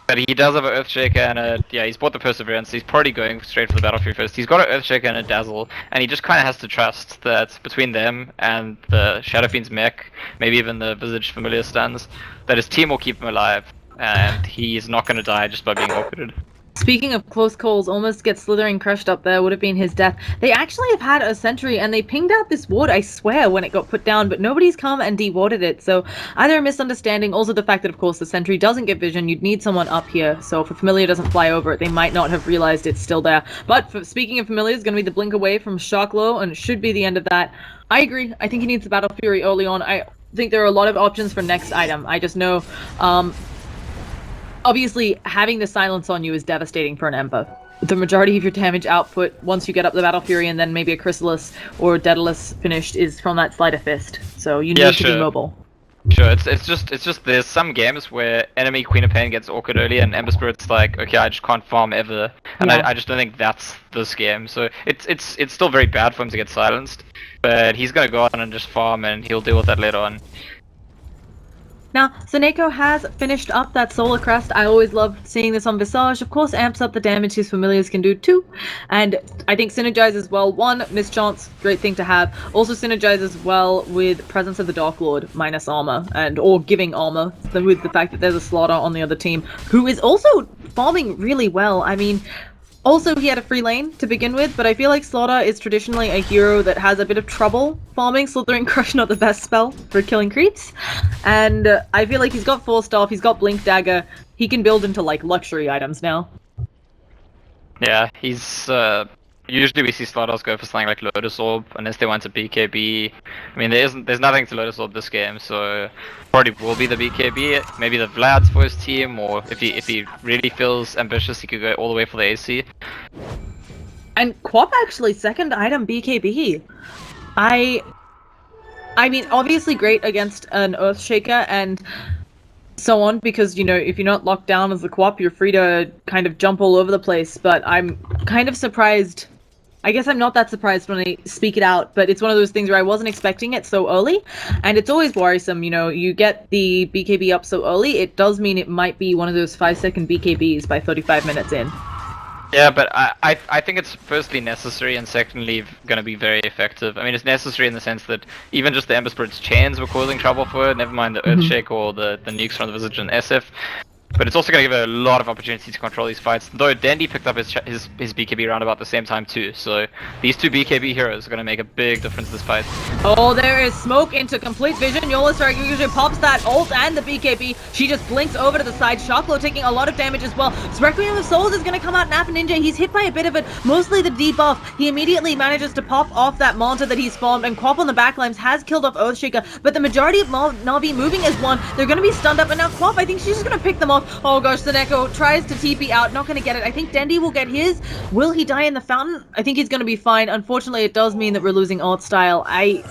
But he does have an Earthshaker and he's bought the Perseverance. He's probably going straight for the Battle Fury first. He's got an Earthshaker and a Dazzle, and he just kind of has to trust that between them and the Shadow Fiend's mech, maybe even the Visage Familiar stuns, that his team will keep him alive, and he's not going to die just by being awkwarded. Speaking of close calls, almost gets Slithering crushed up there, would have been his death. They actually have had a sentry, and they pinged out this ward, I swear, when it got put down, but nobody's come and de-warded it. So either a misunderstanding, also the fact that, of course, the sentry doesn't get vision. You'd need someone up here, so if a familiar doesn't fly over it, they might not have realized it's still there. But speaking of familiar, it's going to be the blink away from Sharklo, and it should be the end of that. I agree. I think he needs the Battle Fury early on. I think there are a lot of options for next item. I just know... obviously, having the silence on you is devastating for an Ember. The majority of your damage output, once you get up the Battle Fury and then maybe a Chrysalis or Daedalus finished, is from that Sleight of Fist. So you need to be mobile. Sure, it's just there's some games where enemy Queen of Pain gets awkward early and Ember Spirit's like, okay, I just can't farm ever, and Yeah. I just don't think that's this game. So it's still very bad for him to get silenced, but he's gonna go on and just farm and he'll deal with that later on. Now, Seneko has finished up that Solar Crest. I always loved seeing this on Visage. Of course, amps up the damage his familiars can do too. And I think synergizes well. One, mischance, great thing to have. Also synergizes well with Presence of the Dark Lord minus armor, or giving armor, with the fact that there's a Slaughter on the other team, who is also farming really well. I mean, also, he had a free lane to begin with, but I feel like Slaughter is traditionally a hero that has a bit of trouble farming. Slithering Crush not the best spell for killing creeps. And I feel like he's got Force Staff, he's got Blink Dagger, he can build into, like, luxury items now. Yeah, he's usually we see Slaughters go for something like Lotus Orb unless they want a BKB. I mean, there's nothing to Lotus Orb this game, so probably will be the BKB. Maybe the Vlad's for his team, or if he really feels ambitious, he could go all the way for the AC. And Quap actually second item BKB. I mean, obviously great against an Earthshaker and so on, because, you know, if you're not locked down as a Quap, you're free to kind of jump all over the place, but I'm kind of surprised. I guess I'm not that surprised when I speak it out, but it's one of those things where I wasn't expecting it so early, and it's always worrisome, you know, you get the BKB up so early, it does mean it might be one of those 5-second BKBs by 35 minutes in. Yeah, but I think it's firstly necessary and secondly going to be very effective. I mean, it's necessary in the sense that even just the Ember Spirit's chains were causing trouble for it, never mind the Earthshake or the nukes from the Visage and SF. But it's also going to give her a lot of opportunity to control these fights, though Dandy picked up his BKB around about the same time too, so these two BKB heroes are going to make a big difference in this fight. Oh, there is smoke into complete vision. Yola Strike usually pops that ult and the BKB. She just blinks over to the side. Shocklow taking a lot of damage as well. Requiem of Souls is going to come out. Nap Ninja, he's hit by a bit of it, mostly the debuff. He immediately manages to pop off that Manta that he's farmed, and Quap on the backlines has killed off Earthshaker, but the majority of Navi moving as one. They're going to be stunned up, and now Quap, I think she's just going to pick them off. Oh gosh, Seneko tries to TP out, not going to get it. I think Dendi will get his. Will he die in the fountain? I think he's going to be fine. Unfortunately, it does mean that we're losing art style. I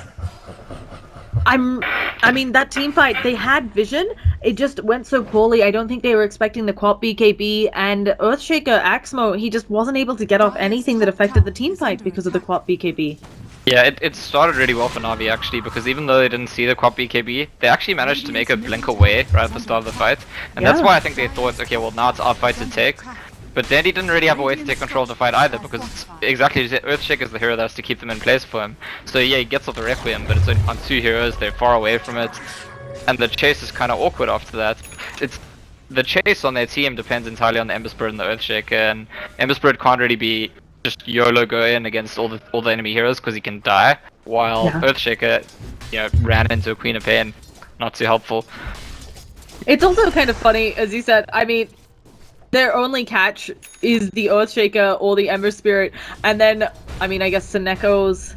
mean, that team fight, they had vision. It just went so poorly. I don't think they were expecting the Quap BKB, and Earthshaker Axmo, he just wasn't able to get off anything that affected the team fight because of the Quap BKB. Yeah, it started really well for Navi actually, because even though they didn't see the Quap BKB, they actually managed to make her blink away right at the start of the fight. And that's why I think they thought, okay, well now it's our fight to take. But Dandy didn't really have a way to take control of the fight either, because it's exactly Earthshake is the hero that has to keep them in place for him. So yeah, he gets off the Requiem, but it's on two heroes, they're far away from it. And the chase is kind of awkward after that. The chase on their team depends entirely on the Ember Spirit and the Earthshaker, and Ember Spirit can't really be just YOLO go in against all the enemy heroes because he can die, while Earthshaker, you know, ran into a Queen of Pain. Not too helpful. It's also kind of funny, as you said, I mean, their only catch is the Earthshaker or the Ember Spirit, and then, I mean, I guess Seneco's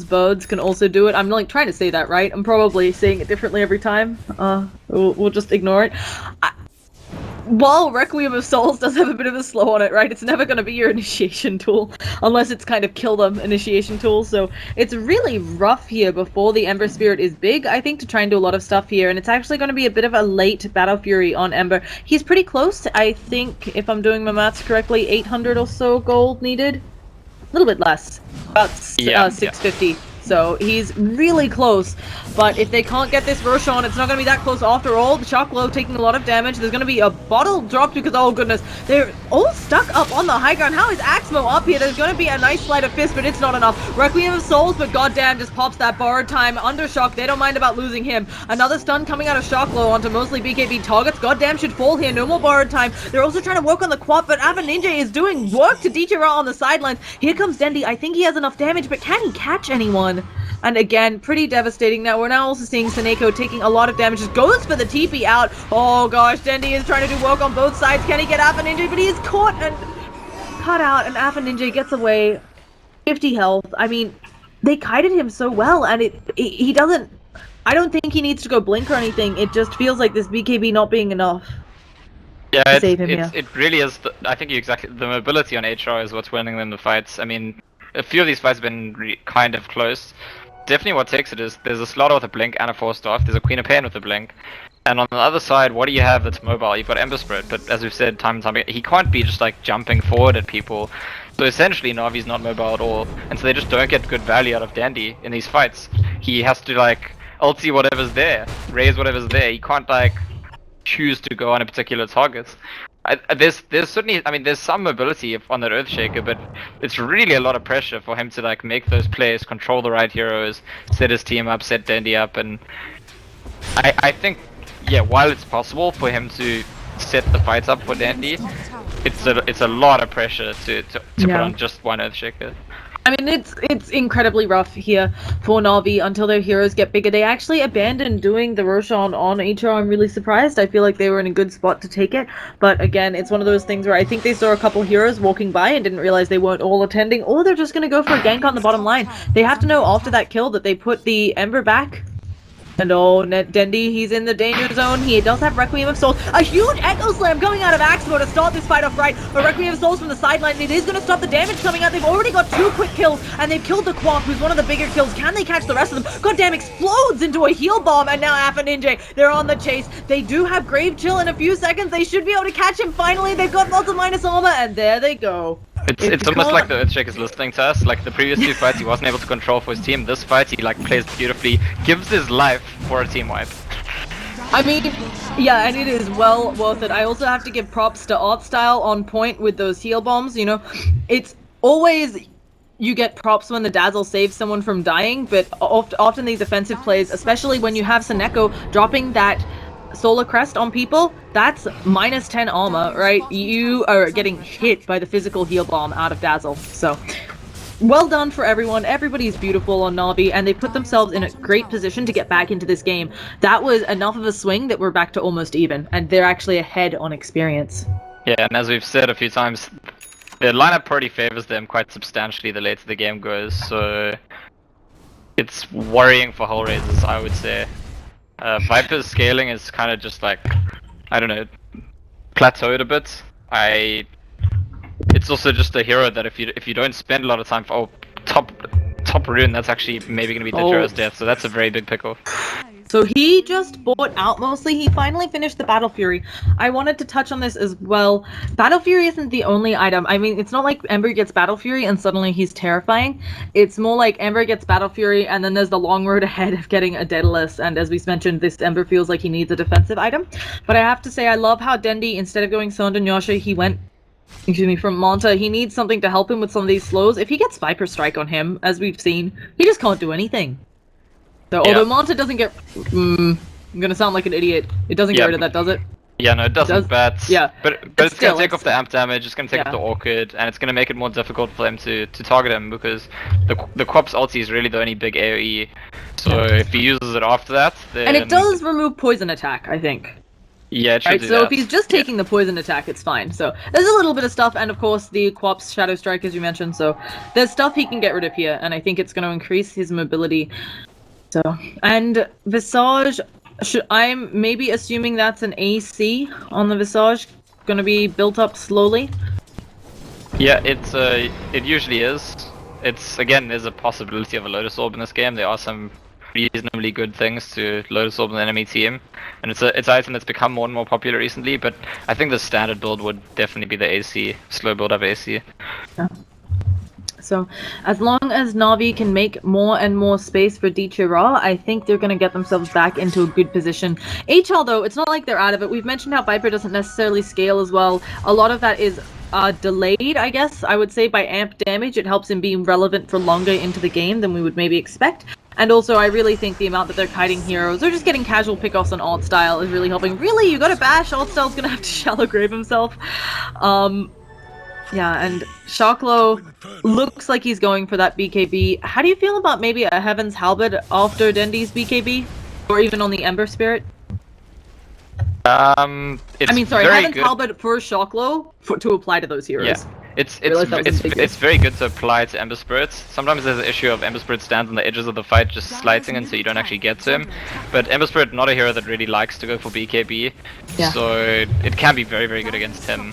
birds can also do it. I'm like trying to say that right. I'm probably saying it differently every time. We'll just ignore it. While Requiem of Souls does have a bit of a slow on it, right? It's never going to be your initiation tool, unless it's kind of kill them initiation tool, so it's really rough here before the Ember Spirit is big, I think, to try and do a lot of stuff here, and it's actually going to be a bit of a late Battle Fury on Ember. He's pretty close to, I think, if I'm doing my maths correctly, 800 or so gold needed. A little bit less, about 650. So he's really close, but if they can't get this Roshan, it's not going to be that close after all. The Shocklow taking a lot of damage. There's going to be a bottle dropped because, oh goodness, they're all stuck up on the high ground. How is Axmo up here? There's going to be a nice sleight of fist, but it's not enough. Requiem of Souls, but goddamn, just pops that borrowed time. Undershock, they don't mind about losing him. Another stun coming out of Shocklow onto mostly BKB targets. Goddamn, should fall here. No more borrowed time. They're also trying to work on the Quap, but Ava Ninja is doing work to Dechira on the sidelines. Here comes Dendi. I think he has enough damage, but can he catch anyone? And again, pretty devastating. Now, we're now also seeing Seneko taking a lot of damage. Just goes for the TP out. Oh gosh, Dendi is trying to do work on both sides. Can he get Alpha Ninja? But he is caught and cut out, and Alpha Ninja gets away. 50 health. I mean, they kited him so well, and he doesn't... I don't think he needs to go blink or anything. It just feels like this BKB not being enough. Yeah, Save him, yeah. It really is. I think the mobility on HR is what's winning them the fights. I mean, a few of these fights have been kind of close, definitely what takes it is there's a Slaughter with a blink and a 4-staff. There's a Queen of Pain with a blink. And on the other side, what do you have that's mobile? You've got Ember Spirit, but as we've said time and time again, he can't be just like jumping forward at people. So essentially, Navi's not mobile at all, and so they just don't get good value out of Dandy in these fights. He has to like ulti whatever's there, raise whatever's there. He can't like choose to go on a particular target. There's certainly, I mean, there's some mobility on that Earthshaker, but it's really a lot of pressure for him to like make those plays, control the right heroes, set his team up, set Dandy up, and I think, yeah, while it's possible for him to set the fights up for Dandy, it's a lot of pressure to put on just one Earthshaker. I mean, it's incredibly rough here for Na'Vi until their heroes get bigger. They actually abandoned doing the Roshan on HR. I'm really surprised. I feel like they were in a good spot to take it. But again, it's one of those things where I think they saw a couple heroes walking by and didn't realize they weren't all attending, or they're just going to go for a gank on the bottom line. They have to know after that kill that they put the Ember back. And Dendi, he's in the danger zone. He does have Requiem of Souls. A huge Echo Slam coming out of Axmo to start this fight off right. But Requiem of Souls from the sideline, it is going to stop the damage coming out. They've already got 2 quick kills, and they've killed the Quap, who's one of the bigger kills. Can they catch the rest of them? Goddamn, explodes into a heal bomb, and now Afa Ninja, they're on the chase. They do have Grave Chill in a few seconds. They should be able to catch him finally. They've got lots of minus armor, and there they go. It's almost like the Earthshaker is listening to us. Like the previous 2 fights, he wasn't able to control for his team. This fight, he like plays beautifully, gives his life for a team wipe. I mean, yeah, and it is well worth it. I also have to give props to Artstyle on point with those heal bombs. You know, it's always you get props when the Dazzle saves someone from dying, but often these offensive plays, especially when you have Seneko dropping that Solar Crest on people, that's minus 10 armor, right? You are getting hit by the physical heal bomb out of Dazzle. So, well done for everyone. Everybody's beautiful on Na'Vi, and they put themselves in a great position to get back into this game. That was enough of a swing that we're back to almost even, and they're actually ahead on experience. Yeah, and as we've said a few times, the lineup already favors them quite substantially the later the game goes, so it's worrying for HellRaisers, I would say. Viper's scaling is kind of just like, I don't know, plateaued a bit. It's also just a hero that if you don't spend a lot of time for top rune, that's actually maybe gonna be the Joe's death. So that's a very big pickle. So he just bought out mostly. He finally finished the Battle Fury. I wanted to touch on this as well. Battle Fury isn't the only item. I mean, it's not like Ember gets Battle Fury and suddenly he's terrifying. It's more like Ember gets Battle Fury and then there's the long road ahead of getting a Daedalus. And as we mentioned, this Ember feels like he needs a defensive item. But I have to say, I love how Dendi, instead of going Sondan Yasha, he went from Manta. He needs something to help him with some of these slows. If he gets Viper Strike on him, as we've seen, he just can't do anything. So, although Manta doesn't get... I'm gonna sound like an idiot. It doesn't get rid of that, does it? Yeah, no, it doesn't, but... Yeah. But it's gonna take off the amp damage, it's gonna take off the Orchid, and it's gonna make it more difficult for them to target him, because the Quap's ulti is really the only big AoE. So, if he uses it after that, then... And it does remove poison attack, I think. Yeah, it should do so that. if he's just taking the poison attack, it's fine. So there's a little bit of stuff, and of course the Quap's Shadow Strike, as you mentioned. So there's stuff he can get rid of here, and I think it's going to increase his mobility. So, and Visage, I'm maybe assuming that's an AC on the Visage, going to be built up slowly. Yeah, it usually is. It's, again, there's a possibility of a Lotus Orb in this game. There are some reasonably good things to Lotus Orb an enemy team, and it's an item that's become more and more popular recently, but I think the standard build would definitely be the AC, slow build up AC. Yeah. So, as long as Na'Vi can make more and more space for Ra, I think they're going to get themselves back into a good position. HL, though, it's not like they're out of it. We've mentioned how Viper doesn't necessarily scale as well. A lot of that is delayed, I guess, I would say, by amp damage. It helps him be relevant for longer into the game than we would maybe expect. And also, I really think the amount that they're kiting heroes, or just getting casual pickoffs on Artstyle is really helping. Really? You gotta bash? Artstyle's gonna have to shallow grave himself. Yeah, and Shaklo looks like he's going for that BKB. How do you feel about maybe a Heaven's Halberd after Dendi's BKB? Or even on the Ember Spirit? Heaven's Halberd for Shaklo to apply to those heroes. Yeah. It's very good to apply to Ember Spirits. Sometimes there's an issue of Ember Spirit stands on the edges of the fight just slicing and so you don't actually get to him. But Ember Spirit, not a hero that really likes to go for BKB, so it can be very, very good against him.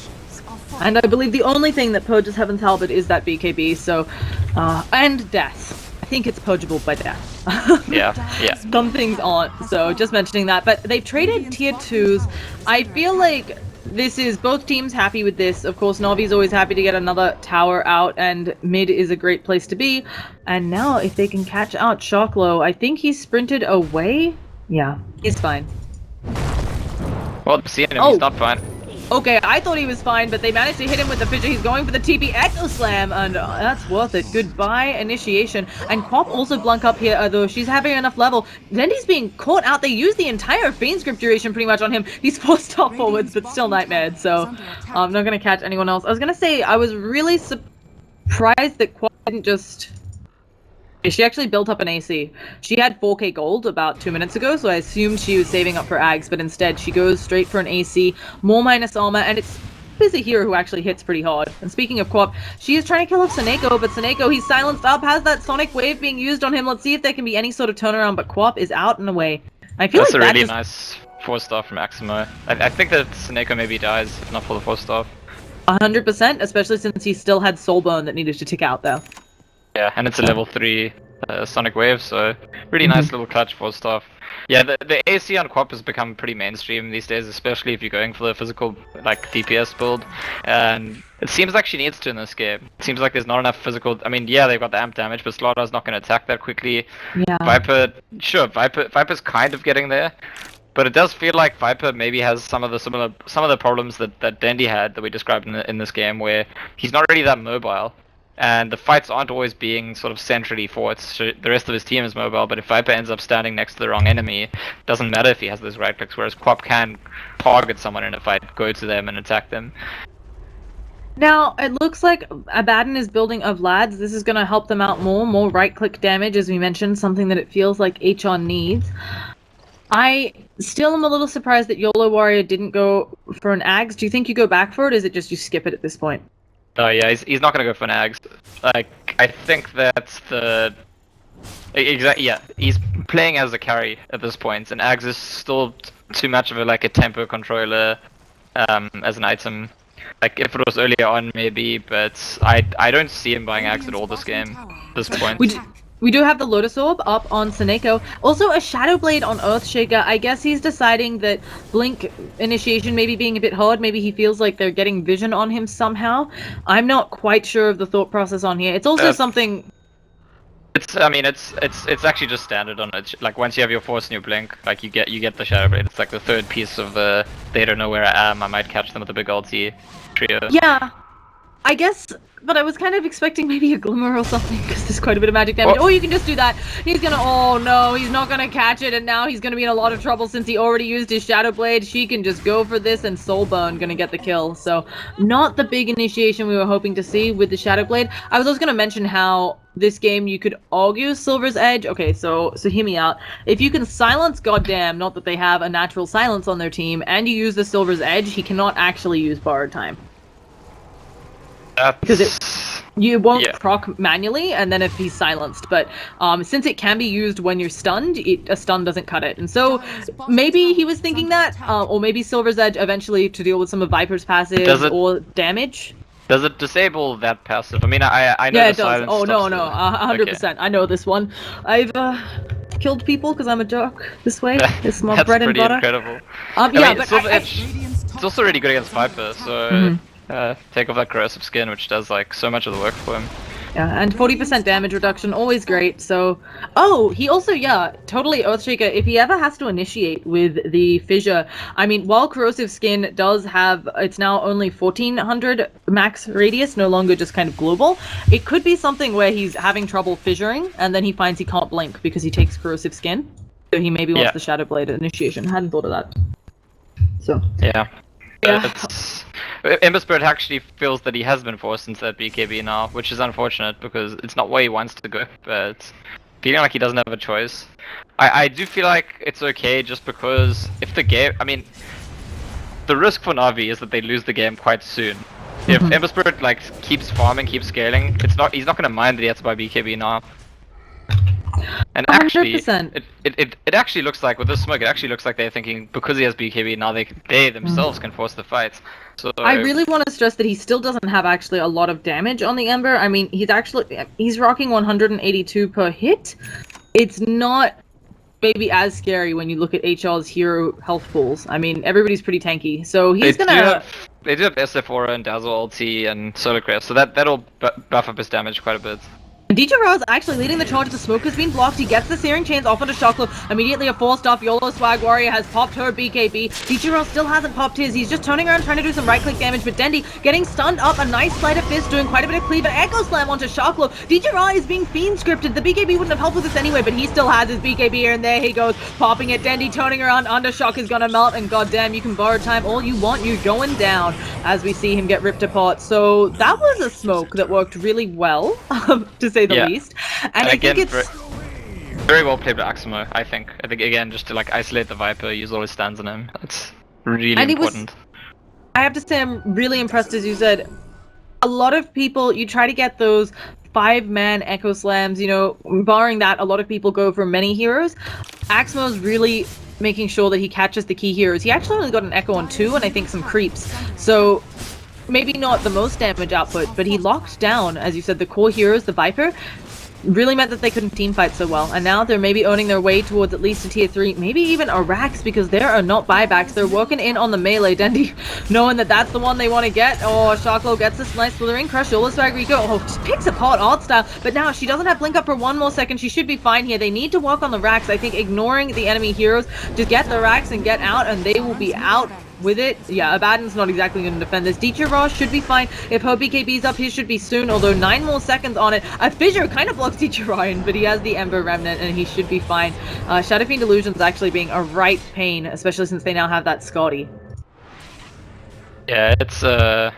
And I believe the only thing that purges Heaven's Halberd is that BKB, so... and Death. I think it's purgeable by death. Yeah. Some things aren't, so just mentioning that. But they've traded tier 2s. I feel like this is both teams happy with this. Of course, NaVi's always happy to get another tower out, and mid is a great place to be. And now, if they can catch out Sharklow, I think he's sprinted away. Yeah, he's fine. Well, seeing him, he's not fine. Okay, I thought he was fine, but they managed to hit him with the fissure. He's going for the TP Echo Slam, and that's worth it. Goodbye, initiation. And Quap also blunk up here, though she's having enough level. Zendi's being caught out. They used the entire Fiend Script duration pretty much on him. He's 4-star forwards, but still Nightmare, so I'm not going to catch anyone else. I was going to say, I was really surprised that Quap didn't just... She actually built up an AC. She had 4k gold about 2 minutes ago, so I assumed she was saving up for Ags, but instead she goes straight for an AC, more minus armor, and it's Busy here who actually hits pretty hard. And speaking of Quap, she is trying to kill off Seneko, but Seneko, he's silenced up, has that Sonic Wave being used on him. Let's see if there can be any sort of turnaround, but Quap is out and away. I feel That's like a really nice 4-star from Maximo. I think that Seneko maybe dies, if not for the 4-star. 100%, especially since he still had Soulbone that needed to tick out though. Yeah, and it's a level 3 Sonic Wave, so really nice little clutch 4-star. Yeah, the AC on Quap has become pretty mainstream these days, especially if you're going for the physical, like, DPS build. And it seems like she needs to in this game. It seems like there's not enough physical... I mean, yeah, they've got the amp damage, but Starladder's not going to attack that quickly. Yeah. Viper... Sure, Viper's kind of getting there. But it does feel like Viper maybe has some of the problems that Dandy had that we described in this game, where he's not really that mobile. And the fights aren't always being sort of centrally fought. So the rest of his team is mobile, but if Viper ends up standing next to the wrong enemy, it doesn't matter if he has those right clicks, whereas Quap can target someone in a fight, go to them and attack them. Now, it looks like Abaddon is building of Lads. This is going to help them out more right-click damage, as we mentioned, something that it feels like HR needs. I still am a little surprised that YOLO Warrior didn't go for an Ags. Do you think you go back for it, or is it just you skip it at this point? Oh yeah, he's not gonna go for an Ags. Like, I think that's the... Exactly, yeah. He's playing as a carry at this point, and Ags is still too much of a tempo controller as an item. Like, if it was earlier on, maybe, but I don't see him buying Ags at all this game, at this point. We do have the Lotus Orb up on Seneko. Also, a Shadow Blade on Earthshaker. I guess he's deciding that Blink initiation may be being a bit hard. Maybe he feels like they're getting vision on him somehow. I'm not quite sure of the thought process on here. It's also something... I mean, it's actually just standard on it. Like, once you have your Force and your Blink, like, you get the Shadow Blade. It's like the third piece of the they don't know where I am, I might catch them with a big ulti trio. Yeah, I guess... But I was kind of expecting maybe a Glimmer or something, because there's quite a bit of magic damage. Oh, you can just do that. He's gonna... Oh, no, he's not gonna catch it, and now he's gonna be in a lot of trouble since he already used his Shadow Blade. She can just go for this, and Soulbone gonna get the kill. So, not the big initiation we were hoping to see with the Shadow Blade. I was also gonna mention how this game you could argue Silver's Edge. Okay, so hear me out. If you can silence Goddamn, not that they have a natural silence on their team, and you use the Silver's Edge, he cannot actually use Borrowed Time. Because you won't proc manually, and then if he's silenced. But since it can be used when you're stunned, a stun doesn't cut it. And so maybe he was thinking that, or maybe Silver's Edge eventually to deal with some of Viper's passive or damage. Does it disable that passive? I mean, I know yeah, the it does. silence. Oh no, 100%. I know this one. I've killed people because I'm a jerk this way. It's my bread and butter. That's pretty incredible. I mean, but Silver Edge, it's also really good against Viper, so. Take off that corrosive skin, which does like so much of the work for him. Yeah, and 40% damage reduction, always great. So, oh, he also, totally Earthshaker. If he ever has to initiate with the fissure, I mean, while corrosive skin does have, it's now only 1400 max radius, no longer just kind of global. It could be something where he's having trouble fissuring, and then he finds he can't blink because he takes corrosive skin. So he maybe wants the Shadow Blade initiation. Hadn't thought of that. So. Yeah. ImbaSpirit actually feels that he has been forced into that BKB now, which is unfortunate because it's not where he wants to go, but feeling like he doesn't have a choice. I do feel like it's okay just because if the game, I mean, the risk for NaVi is that they lose the game quite soon. If ImbaSpirit keeps farming, keeps scaling, he's not gonna mind that he has to buy BKB now. And actually, 100%. it actually looks like with this smoke, it actually looks like they're thinking because he has BKB now they themselves can force the fights. So I really want to stress that he still doesn't have actually a lot of damage on the Ember. I mean, he's rocking 182 per hit. It's not maybe as scary when you look at HL's hero health pools. I mean, everybody's pretty tanky, so he's They do have SF Aura and Dazzle ulti and Solar Crest, so that'll buff up his damage quite a bit. DJ Rose actually leading the charge. The smoke has been blocked. He gets the Searing Chains off onto Shocklow. Immediately a forced off. YOLO Swag Warrior has popped her BKB. DJ Rose still hasn't popped his. He's just turning around trying to do some right click damage, but Dendi getting stunned up. A nice Sleight of Fist doing quite a bit of cleave. An Echo Slam onto Shocklow. DJ Rose is being fiend scripted. The BKB wouldn't have helped with this anyway, but he still has his BKB here, and there he goes, popping it. Dendi turning around. Undershock is gonna melt, and goddamn, you can borrow time all you want. You're going down as we see him get ripped apart. So that was a smoke that worked really well, to say the least. And I again, think it's very well played by Aximo, I think. I think again, just to like isolate the Viper, use all his stands on him. That's really important. I have to say I'm really impressed, as you said. A lot of people, you try to get those 5-man Echo Slams, you know, barring that, a lot of people go for many heroes. Aximo's really making sure that he catches the key heroes. He actually only got an Echo on 2 and I think some creeps. So maybe not the most damage output, but he locked down, as you said, the core heroes, the Viper. Really meant that they couldn't team fight so well, and now they're maybe owning their way towards at least a tier 3, maybe even a Rax, because there are not buybacks. They're working in on the melee. Dendi knowing that that's the one they want to get. Oh, Shocklow gets this nice slithering crush. YOLO Swag Rico, oh, just picks apart Odd Style, but now she doesn't have blink up for 1 more second. She should be fine here. They need to walk on the Rax. I think ignoring the enemy heroes, just get the Rax and get out, and they will be out with it. Yeah, Abaddon's not exactly going to defend this. DJ Raw should be fine. If her BKB's up, his should be soon, although 9 more seconds on it. A Fissure kind of blocks DJ Ryan, but he has the Ember Remnant and he should be fine. Shadow Fiend Illusion's actually being a right pain, especially since they now have that Scotty. Yeah, it's wow,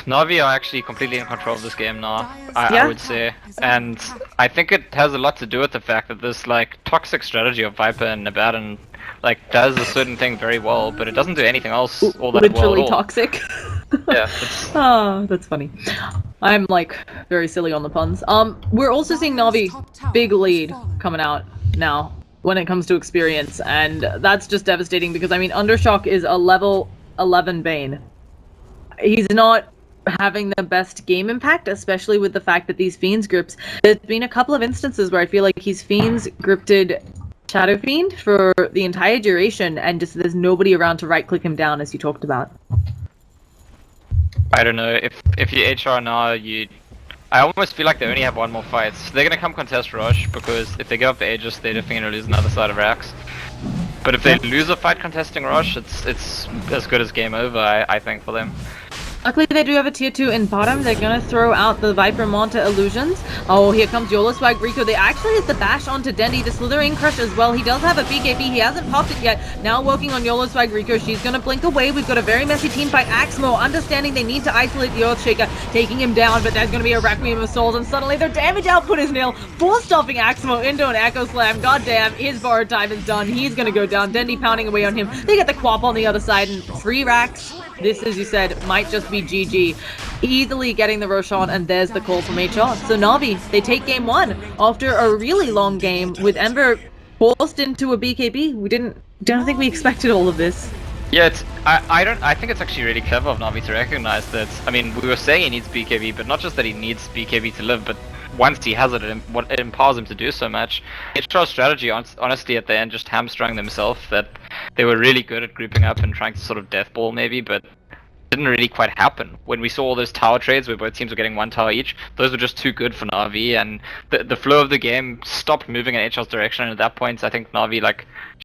NaVi are actually completely in control of this game now, I would say. And I think it has a lot to do with the fact that this like toxic strategy of Viper and Abaddon like does a certain thing very well, but it doesn't do anything else all that literally well at all. Toxic. Yeah. Oh, that's funny. I'm like very silly on the puns. We're also seeing NaVi big lead coming out now when it comes to experience, and that's just devastating because I mean Undershock is a level 11 Bane. He's not having the best game impact, especially with the fact that these Fiends grips. There's been a couple of instances where I feel like he's Fiends gripped Shadow Fiend for the entire duration, and just there's nobody around to right click him down, as you talked about. I don't know, if you HR now, I almost feel like they only have 1 more fight. So they're gonna come contest Rush, because if they give up the Aegis, they're definitely gonna lose another side of Rax. But if they lose a fight contesting Rush, it's as good as game over, I think, for them. Luckily, they do have a tier 2 in bottom. They're gonna throw out the Viper Manta Illusions. Oh, here comes YOLO Swag Rico. They actually hit the bash onto Dendi, the Slithering Crush as well. He does have a BKB. He hasn't popped it yet. Now working on YOLO Swag Rico. She's gonna blink away. We've got a very messy team fight. Axmo understanding they need to isolate the Earthshaker, taking him down, but there's gonna be a Requiem of Souls, and suddenly their damage output is nil. Force-stopping Axmo into an Echo Slam. Goddamn, his borrowed time is done. He's gonna go down. Dendi pounding away on him. They get the Quap on the other side, and 3 Racks. This, as you said, might just be GG. Easily getting the Roshan, and there's the call from HR. So NaVi, they take game 1 after a really long game with Ember forced into a BKB. Don't think we expected all of this. Yeah, I think it's actually really clever of NaVi to recognize that. I mean, we were saying he needs BKB, but not just that he needs BKB to live, but once he has it, it empowers him to do so much. HR's strategy, honestly, at the end, just hamstrung themselves. That they were really good at grouping up and trying to sort of deathball maybe, but didn't really quite happen. When we saw all those tower trades where both teams were getting 1 tower each, those were just too good for NaVi, and the flow of the game stopped moving in HR's direction, and at that point I think NaVi like